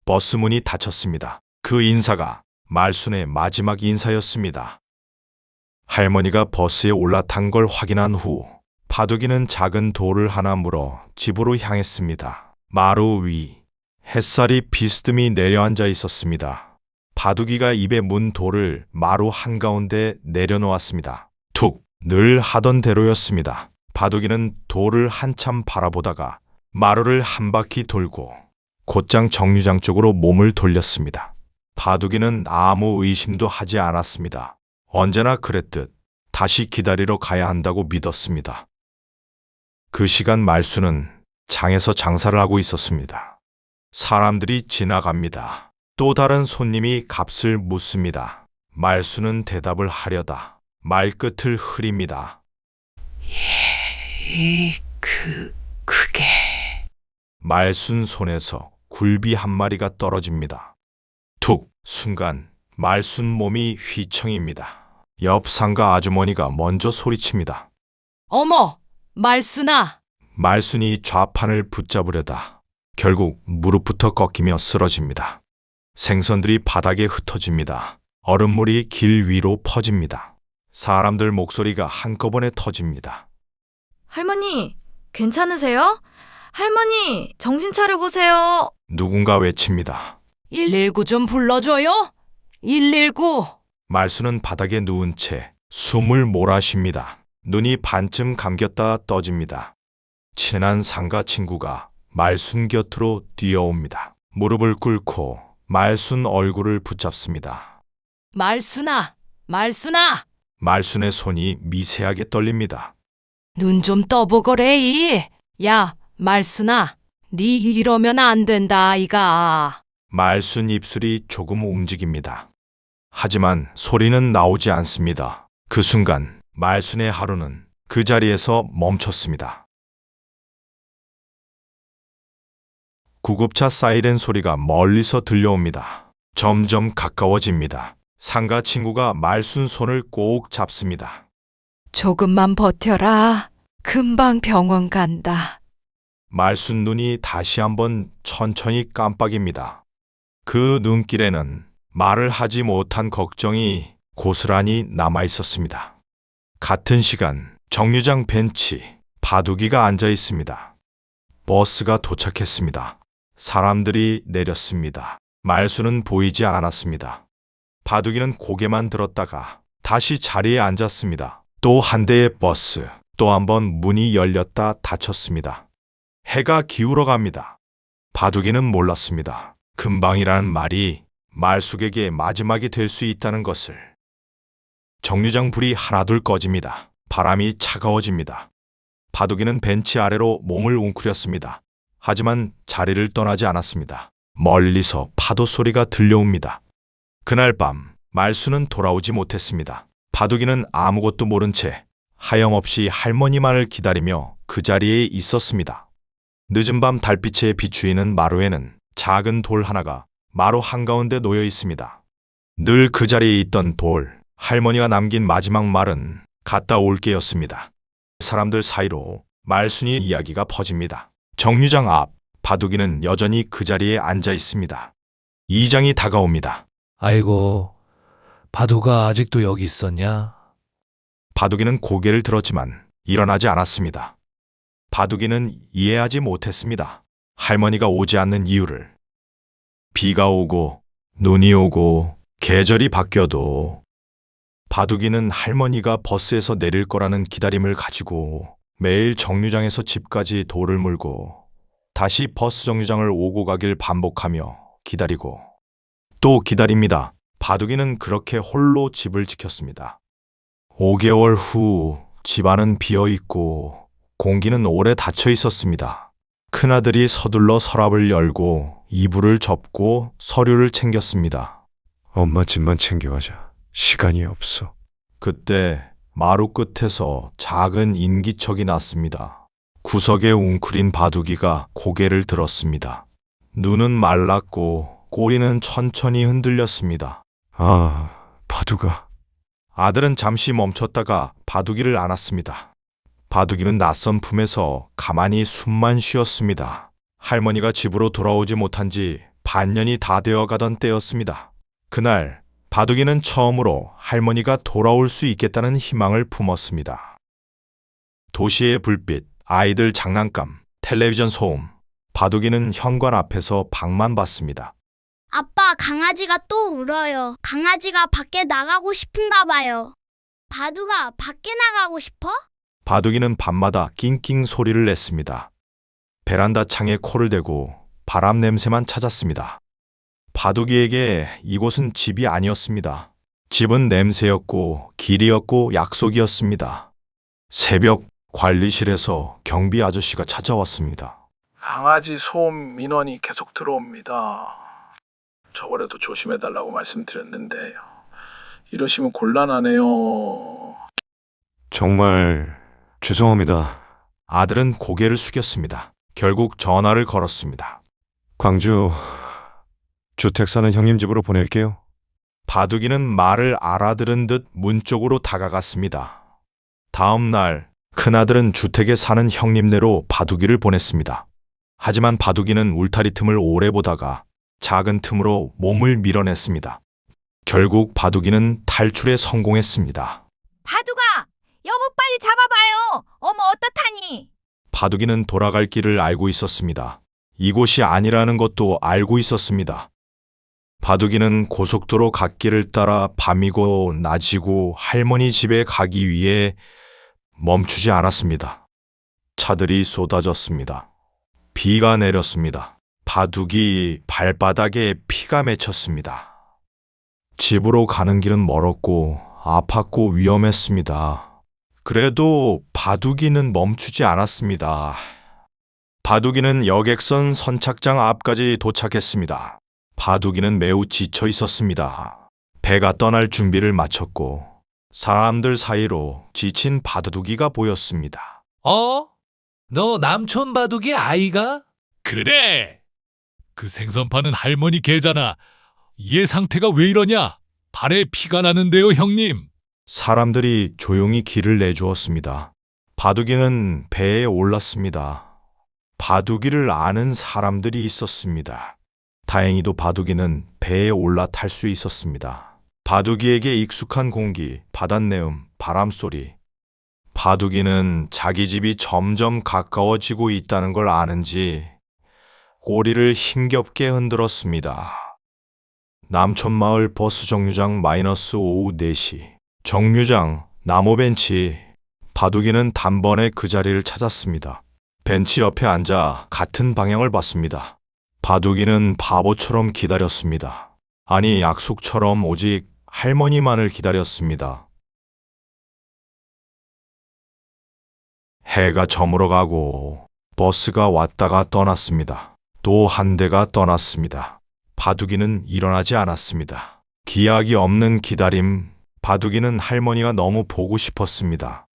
[SPEAKER 1] 버스 문이 닫혔습니다. 그 인사가 말순의 마지막 인사였습니다. 할머니가 버스에 올라탄 걸 확인한 후 바둑이는 작은 돌을 하나 물어 집으로 향했습니다. 마루 위 햇살이 비스듬히 내려앉아 있었습니다. 바둑이가 입에 문 돌을 마루 한가운데 내려놓았습니다. 툭! 늘 하던 대로였습니다. 바둑이는 돌을 한참 바라보다가 마루를 한 바퀴 돌고 곧장 정류장 쪽으로 몸을 돌렸습니다. 바둑이는 아무 의심도 하지 않았습니다. 언제나 그랬듯 다시 기다리러 가야 한다고 믿었습니다. 그 시간 말순은 장에서 장사를 하고 있었습니다. 사람들이 지나갑니다. 또 다른 손님이 값을 묻습니다. 말순은 대답을 하려다 말끝을 흐립니다.
[SPEAKER 3] 그게...
[SPEAKER 1] 말순 손에서 굴비 한 마리가 떨어집니다. 툭! 순간 말순 몸이 휘청입니다. 옆 상가 아주머니가 먼저 소리칩니다.
[SPEAKER 6] 어머, 말순아.
[SPEAKER 1] 말순이 좌판을 붙잡으려다 결국 무릎부터 꺾이며 쓰러집니다. 생선들이 바닥에 흩어집니다. 얼음물이 길 위로 퍼집니다. 사람들 목소리가 한꺼번에 터집니다.
[SPEAKER 10] 할머니, 괜찮으세요? 할머니, 정신 차려보세요.
[SPEAKER 1] 누군가 외칩니다.
[SPEAKER 6] 119 좀 불러줘요. 119.
[SPEAKER 1] 말순은 바닥에 누운 채 숨을 몰아쉽니다. 눈이 반쯤 감겼다 떠집니다. 친한 상가 친구가 말순 곁으로 뛰어옵니다. 무릎을 꿇고 말순 얼굴을 붙잡습니다.
[SPEAKER 6] 말순아, 말순아,
[SPEAKER 1] 말순의 손이 미세하게 떨립니다.
[SPEAKER 6] 눈 좀 떠보거래. 야, 말순아, 네 이러면 안 된다, 아이가.
[SPEAKER 1] 말순 입술이 조금 움직입니다. 하지만 소리는 나오지 않습니다. 그 순간 말순의 하루는 그 자리에서 멈췄습니다. 구급차 사이렌 소리가 멀리서 들려옵니다. 점점 가까워집니다. 상가 친구가 말순 손을 꼭 잡습니다.
[SPEAKER 6] 조금만 버텨라. 금방 병원 간다.
[SPEAKER 1] 말순 눈이 다시 한번 천천히 깜빡입니다. 그 눈길에는 말을 하지 못한 걱정이 고스란히 남아 있었습니다. 같은 시간 정류장 벤치 바둑이가 앉아 있습니다. 버스가 도착했습니다. 사람들이 내렸습니다. 말순은 보이지 않았습니다. 바둑이는 고개만 들었다가 다시 자리에 앉았습니다. 또 한 대의 버스, 또 한 번 문이 열렸다 닫혔습니다. 해가 기울어 갑니다. 바둑이는 몰랐습니다. 금방이라는 말이 말숙에게 마지막이 될 수 있다는 것을. 정류장 불이 하나둘 꺼집니다. 바람이 차가워집니다. 바둑이는 벤치 아래로 몸을 웅크렸습니다. 하지만 자리를 떠나지 않았습니다. 멀리서 파도 소리가 들려옵니다. 그날 밤 말수는 돌아오지 못했습니다. 바둑이는 아무것도 모른 채 하염없이 할머니만을 기다리며 그 자리에 있었습니다. 늦은 밤 달빛에 비추이는 마루에는 작은 돌 하나가 마루 한가운데 놓여 있습니다. 늘 그 자리에 있던 돌, 할머니가 남긴 마지막 말은 갔다 올게였습니다. 사람들 사이로 말순이 이야기가 퍼집니다. 정류장 앞, 바둑이는 여전히 그 자리에 앉아 있습니다. 이장이 다가옵니다.
[SPEAKER 4] 아이고, 바둑아 아직도 여기 있었냐?
[SPEAKER 1] 바둑이는 고개를 들었지만 일어나지 않았습니다. 바둑이는 이해하지 못했습니다. 할머니가 오지 않는 이유를. 비가 오고 눈이 오고 계절이 바뀌어도 바둑이는 할머니가 버스에서 내릴 거라는 기다림을 가지고 매일 정류장에서 집까지 돌을 물고 다시 버스 정류장을 오고 가길 반복하며 기다리고 또 기다립니다. 바둑이는 그렇게 홀로 집을 지켰습니다. 5개월 후 집안은 비어있고 공기는 오래 닫혀 있었습니다. 큰아들이 서둘러 서랍을 열고 이불을 접고 서류를 챙겼습니다.
[SPEAKER 9] 엄마 집만 챙겨가자. 시간이 없어.
[SPEAKER 1] 그때 마루 끝에서 작은 인기척이 났습니다. 구석에 웅크린 바둑이가 고개를 들었습니다. 눈은 말랐고 꼬리는 천천히 흔들렸습니다.
[SPEAKER 9] 아, 바둑아.
[SPEAKER 1] 아들은 잠시 멈췄다가 바둑이를 안았습니다. 바둑이는 낯선 품에서 가만히 숨만 쉬었습니다. 할머니가 집으로 돌아오지 못한 지 반년이 다 되어 가던 때였습니다. 그날 바둑이는 처음으로 할머니가 돌아올 수 있겠다는 희망을 품었습니다. 도시의 불빛, 아이들 장난감, 텔레비전 소음, 바둑이는 현관 앞에서 방만 봤습니다.
[SPEAKER 11] 아빠, 강아지가 또 울어요. 강아지가 밖에 나가고 싶은가 봐요. 바둑아, 밖에 나가고 싶어?
[SPEAKER 1] 바둑이는 밤마다 낑낑 소리를 냈습니다. 베란다 창에 코를 대고 바람 냄새만 찾았습니다. 바둑이에게 이곳은 집이 아니었습니다. 집은 냄새였고 길이었고 약속이었습니다. 새벽 관리실에서 경비 아저씨가 찾아왔습니다.
[SPEAKER 12] 강아지 소음 민원이 계속 들어옵니다. 저번에도 조심해달라고 말씀드렸는데 이러시면 곤란하네요.
[SPEAKER 9] 정말 죄송합니다.
[SPEAKER 1] 아들은 고개를 숙였습니다. 결국 전화를 걸었습니다.
[SPEAKER 9] 광주 주택 사는 형님 집으로 보낼게요.
[SPEAKER 1] 바둑이는 말을 알아들은 듯 문 쪽으로 다가갔습니다. 다음 날 큰아들은 주택에 사는 형님네로 바둑이를 보냈습니다. 하지만 바둑이는 울타리 틈을 오래 보다가 작은 틈으로 몸을 밀어냈습니다. 결국 바둑이는 탈출에 성공했습니다.
[SPEAKER 10] 바둑아, 여보 빨리 잡아봐요. 어머 어떡하니?
[SPEAKER 1] 바둑이는 돌아갈 길을 알고 있었습니다. 이곳이 아니라는 것도 알고 있었습니다. 바둑이는 고속도로 갓길을 따라 밤이고 낮이고 할머니 집에 가기 위해 멈추지 않았습니다. 차들이 쏟아졌습니다. 비가 내렸습니다. 바둑이 발바닥에 피가 맺혔습니다. 집으로 가는 길은 멀었고 아팠고 위험했습니다. 그래도 바둑이는 멈추지 않았습니다. 바둑이는 여객선 선착장 앞까지 도착했습니다. 바둑이는 매우 지쳐 있었습니다. 배가 떠날 준비를 마쳤고 사람들 사이로 지친 바둑이가 보였습니다.
[SPEAKER 4] 너 남촌 바둑이 아이가? 그래! 그 생선 파는 할머니 개잖아. 얘 상태가 왜 이러냐? 발에 피가 나는데요, 형님.
[SPEAKER 1] 사람들이 조용히 길을 내주었습니다. 바둑이는 배에 올랐습니다. 바둑이를 아는 사람들이 있었습니다. 다행히도 바둑이는 배에 올라탈 수 있었습니다. 바둑이에게 익숙한 공기, 바닷내음, 바람소리. 바둑이는 자기 집이 점점 가까워지고 있다는 걸 아는지 꼬리를 힘겹게 흔들었습니다. 남촌마을 버스 정류장 마이너스 오후 4시. 정류장, 나무 벤치. 바둑이는 단번에 그 자리를 찾았습니다. 벤치 옆에 앉아 같은 방향을 봤습니다. 바둑이는 바보처럼 기다렸습니다. 아니, 약속처럼 오직 할머니만을 기다렸습니다. 해가 저물어 가고 버스가 왔다가 떠났습니다. 또 한 대가 떠났습니다. 바둑이는 일어나지 않았습니다. 기약이 없는 기다림. 바둑이는 할머니가 너무 보고 싶었습니다.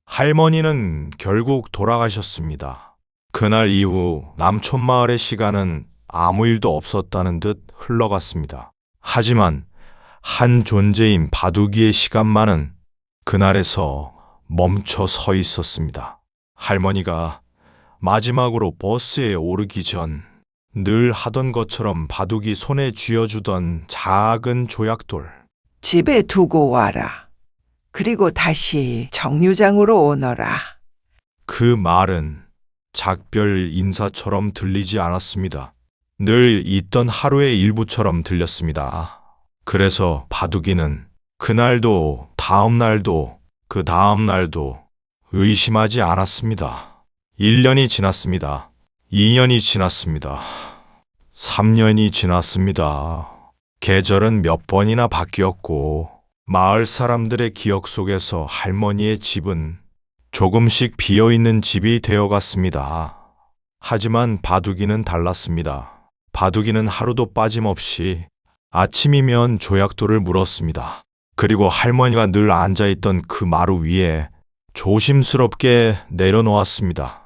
[SPEAKER 1] 할머니는 결국 돌아가셨습니다. 그날 이후 남촌마을의 시간은 아무 일도 없었다는 듯 흘러갔습니다. 하지만 한 존재인 바둑이의 시간만은 그날에서 멈춰 서 있었습니다. 할머니가 마지막으로 버스에 오르기 전 늘 하던 것처럼 바둑이 손에 쥐어주던 작은 조약돌.
[SPEAKER 3] 집에 두고 와라. 그리고 다시 정류장으로 오너라.
[SPEAKER 1] 그 말은 작별 인사처럼 들리지 않았습니다. 늘 있던 하루의 일부처럼 들렸습니다. 그래서 바둑이는 그날도 다음 날도 그 다음 날도 의심하지 않았습니다. 1년이 지났습니다. 2년이 지났습니다. 3년이 지났습니다. 계절은 몇 번이나 바뀌었고 마을 사람들의 기억 속에서 할머니의 집은 조금씩 비어있는 집이 되어갔습니다. 하지만 바둑이는 달랐습니다. 바둑이는 하루도 빠짐없이 아침이면 조약돌을 물었습니다. 그리고 할머니가 늘 앉아있던 그 마루 위에 조심스럽게 내려놓았습니다.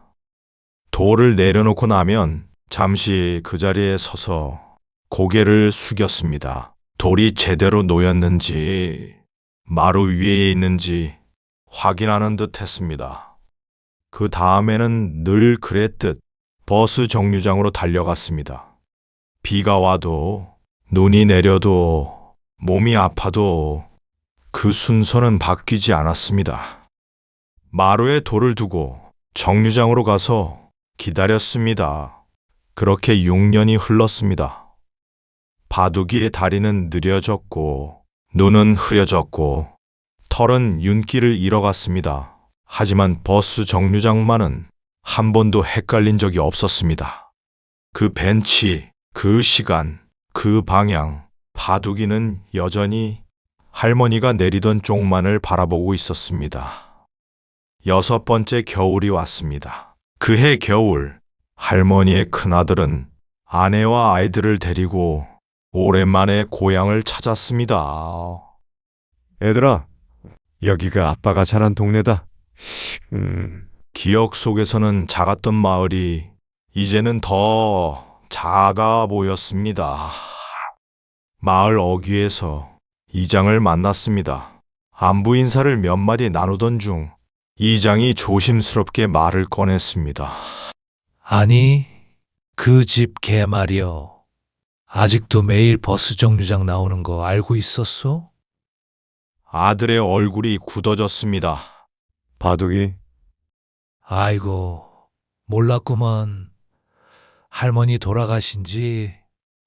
[SPEAKER 1] 돌을 내려놓고 나면 잠시 그 자리에 서서 고개를 숙였습니다. 돌이 제대로 놓였는지 마루 위에 있는지 확인하는 듯 했습니다. 그 다음에는 늘 그랬듯 버스 정류장으로 달려갔습니다. 비가 와도 눈이 내려도 몸이 아파도 그 순서는 바뀌지 않았습니다. 마루에 돌을 두고 정류장으로 가서 기다렸습니다. 그렇게 6년이 흘렀습니다. 바둑이의 다리는 느려졌고 눈은 흐려졌고 털은 윤기를 잃어갔습니다. 하지만 버스 정류장만은 한 번도 헷갈린 적이 없었습니다. 그 벤치, 그 시간, 그 방향, 바둑이는 여전히 할머니가 내리던 쪽만을 바라보고 있었습니다. 6번째 겨울이 왔습니다. 그해 겨울, 할머니의 큰아들은 아내와 아이들을 데리고 오랜만에 고향을 찾았습니다.
[SPEAKER 9] 애들아, 여기가 아빠가 자란 동네다.
[SPEAKER 1] 기억 속에서는 작았던 마을이 이제는 더 작아 보였습니다. 마을 어귀에서 이장을 만났습니다. 안부 인사를 몇 마디 나누던 중 이장이 조심스럽게 말을 꺼냈습니다.
[SPEAKER 4] 아니, 그 집 개 말이여. 아직도 매일 버스 정류장 나오는 거 알고 있었소?
[SPEAKER 1] 아들의 얼굴이 굳어졌습니다.
[SPEAKER 9] 바둑이?
[SPEAKER 4] 아이고, 몰랐구먼. 할머니 돌아가신 지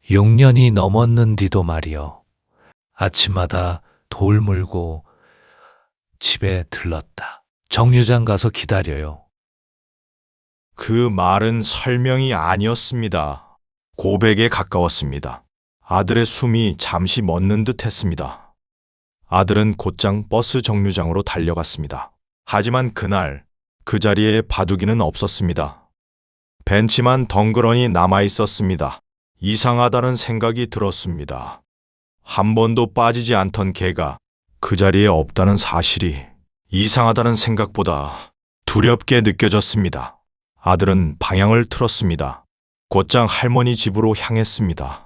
[SPEAKER 4] 6년이 넘었는디도 말이요. 아침마다 돌 물고 집에 들렀다. 정류장 가서 기다려요.
[SPEAKER 1] 그 말은 설명이 아니었습니다. 고백에 가까웠습니다. 아들의 숨이 잠시 멎는 듯 했습니다. 아들은 곧장 버스 정류장으로 달려갔습니다. 하지만 그날 그 자리에 바둑이는 없었습니다. 벤치만 덩그러니 남아 있었습니다. 이상하다는 생각이 들었습니다. 한 번도 빠지지 않던 개가 그 자리에 없다는 사실이 이상하다는 생각보다 두렵게 느껴졌습니다. 아들은 방향을 틀었습니다. 곧장 할머니 집으로 향했습니다.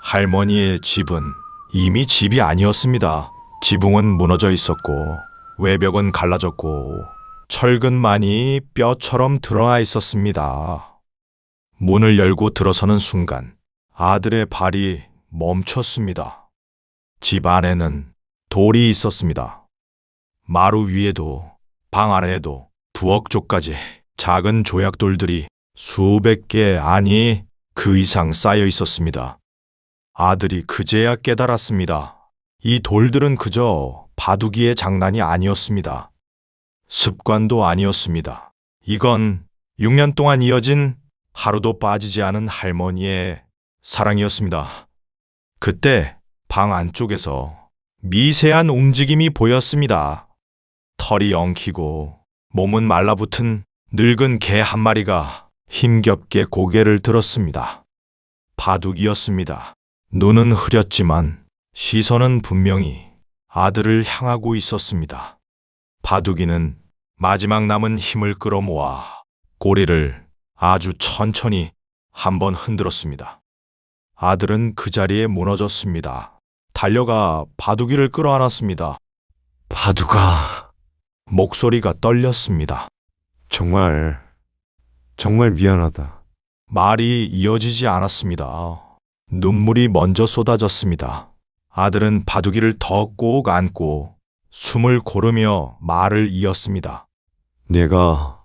[SPEAKER 1] 할머니의 집은 이미 집이 아니었습니다. 지붕은 무너져 있었고 외벽은 갈라졌고 철근만이 뼈처럼 드러나 있었습니다. 문을 열고 들어서는 순간 아들의 발이 멈췄습니다. 집 안에는 돌이 있었습니다. 마루 위에도 방 안에도 부엌 쪽까지 작은 조약돌들이 수백 개 아니 그 이상 쌓여 있었습니다. 아들이 그제야 깨달았습니다. 이 돌들은 그저 바둑이의 장난이 아니었습니다. 습관도 아니었습니다. 이건 6년 동안 이어진 하루도 빠지지 않은 할머니의 사랑이었습니다. 그때 방 안쪽에서 미세한 움직임이 보였습니다. 털이 엉키고 몸은 말라붙은 늙은 개 한 마리가 힘겹게 고개를 들었습니다. 바둑이었습니다. 눈은 흐렸지만 시선은 분명히 아들을 향하고 있었습니다. 바둑이는 마지막 남은 힘을 끌어모아 꼬리를 아주 천천히 한번 흔들었습니다. 아들은 그 자리에 무너졌습니다. 달려가 바둑이를 끌어안았습니다.
[SPEAKER 9] 바둑아,
[SPEAKER 1] 목소리가 떨렸습니다.
[SPEAKER 9] 정말 미안하다.
[SPEAKER 1] 말이 이어지지 않았습니다. 눈물이 먼저 쏟아졌습니다. 아들은 바둑이를 더 꼭 안고 숨을 고르며 말을 이었습니다.
[SPEAKER 9] 내가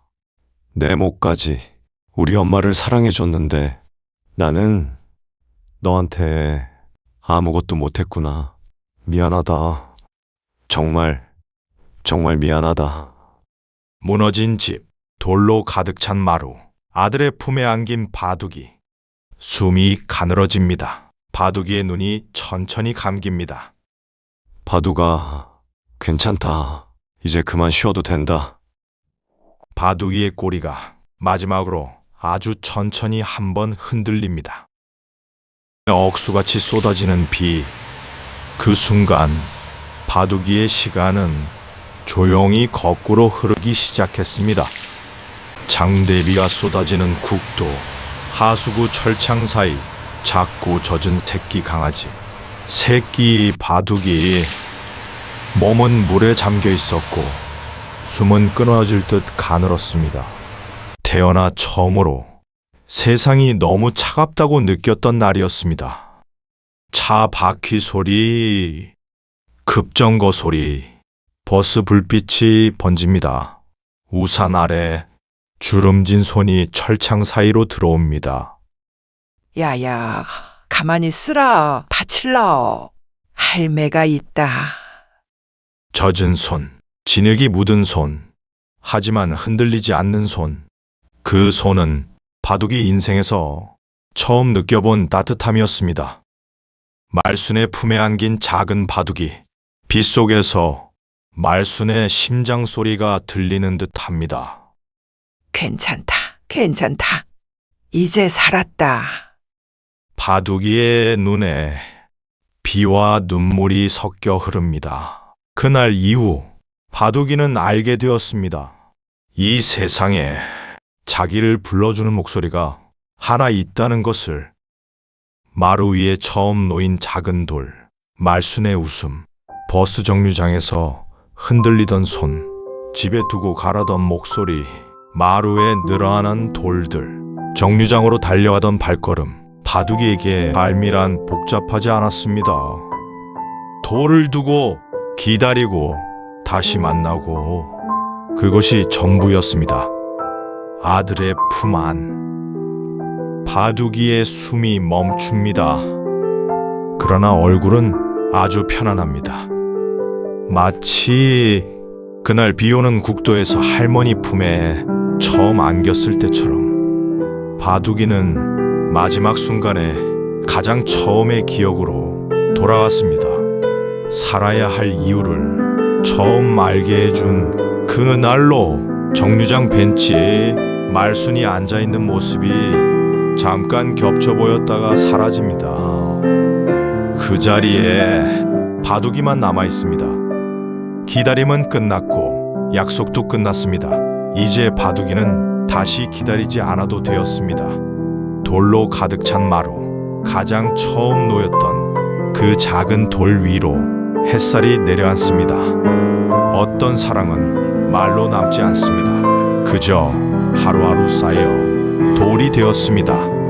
[SPEAKER 9] 내 목까지 우리 엄마를 사랑해줬는데 나는 너한테 아무것도 못했구나. 미안하다. 정말 미안하다.
[SPEAKER 1] 무너진 집, 돌로 가득 찬 마루, 아들의 품에 안긴 바둑이. 숨이 가늘어집니다. 바둑이의 눈이 천천히 감깁니다.
[SPEAKER 9] 바둑아, 괜찮다. 이제 그만 쉬어도 된다.
[SPEAKER 1] 바둑이의 꼬리가 마지막으로 아주 천천히 한번 흔들립니다. 억수같이 쏟아지는 비. 그 순간 바둑이의 시간은 조용히 거꾸로 흐르기 시작했습니다. 장대비가 쏟아지는 국도, 하수구 철창 사이 작고 젖은 새끼 강아지, 새끼 바둑이. 몸은 물에 잠겨 있었고 숨은 끊어질 듯 가늘었습니다. 태어나 처음으로 세상이 너무 차갑다고 느꼈던 날이었습니다. 차 바퀴 소리, 급정거 소리, 버스 불빛이 번집니다. 우산 아래 주름진 손이 철창 사이로 들어옵니다.
[SPEAKER 3] 야야, 가만히 쓰라. 다칠러. 할매가 있다.
[SPEAKER 1] 젖은 손, 진흙이 묻은 손, 하지만 흔들리지 않는 손. 그 손은 바둑이 인생에서 처음 느껴본 따뜻함이었습니다. 말순의 품에 안긴 작은 바둑이 빗속에서 말순의 심장 소리가 들리는 듯합니다.
[SPEAKER 3] 괜찮다. 이제 살았다.
[SPEAKER 1] 바둑이의 눈에 비와 눈물이 섞여 흐릅니다. 그날 이후 바둑이는 알게 되었습니다. 이 세상에 자기를 불러주는 목소리가 하나 있다는 것을. 마루 위에 처음 놓인 작은 돌, 말순의 웃음, 버스 정류장에서 흔들리던 손, 집에 두고 가라던 목소리, 마루에 늘어나는 돌들, 정류장으로 달려가던 발걸음. 바둑이에게 삶이란 복잡하지 않았습니다. 돌을 두고 기다리고 다시 만나고, 그것이 전부였습니다. 아들의 품 안. 바둑이의 숨이 멈춥니다. 그러나 얼굴은 아주 편안합니다. 마치 그날 비 오는 국도에서 할머니 품에 처음 안겼을 때처럼 바둑이는 마지막 순간에 가장 처음의 기억으로 돌아갔습니다. 살아야 할 이유를 처음 알게 해준 그날로 정류장 벤치에 말순이 앉아있는 모습이 잠깐 겹쳐 보였다가 사라집니다. 그 자리에 바둑이만 남아있습니다. 기다림은 끝났고 약속도 끝났습니다. 이제 바둑이는 다시 기다리지 않아도 되었습니다. 돌로 가득 찬 마루, 가장 처음 놓였던 그 작은 돌 위로 햇살이 내려앉습니다. 어떤 사랑은 말로 남지 않습니다. 그저 하루하루 쌓여 돌이 되었습니다.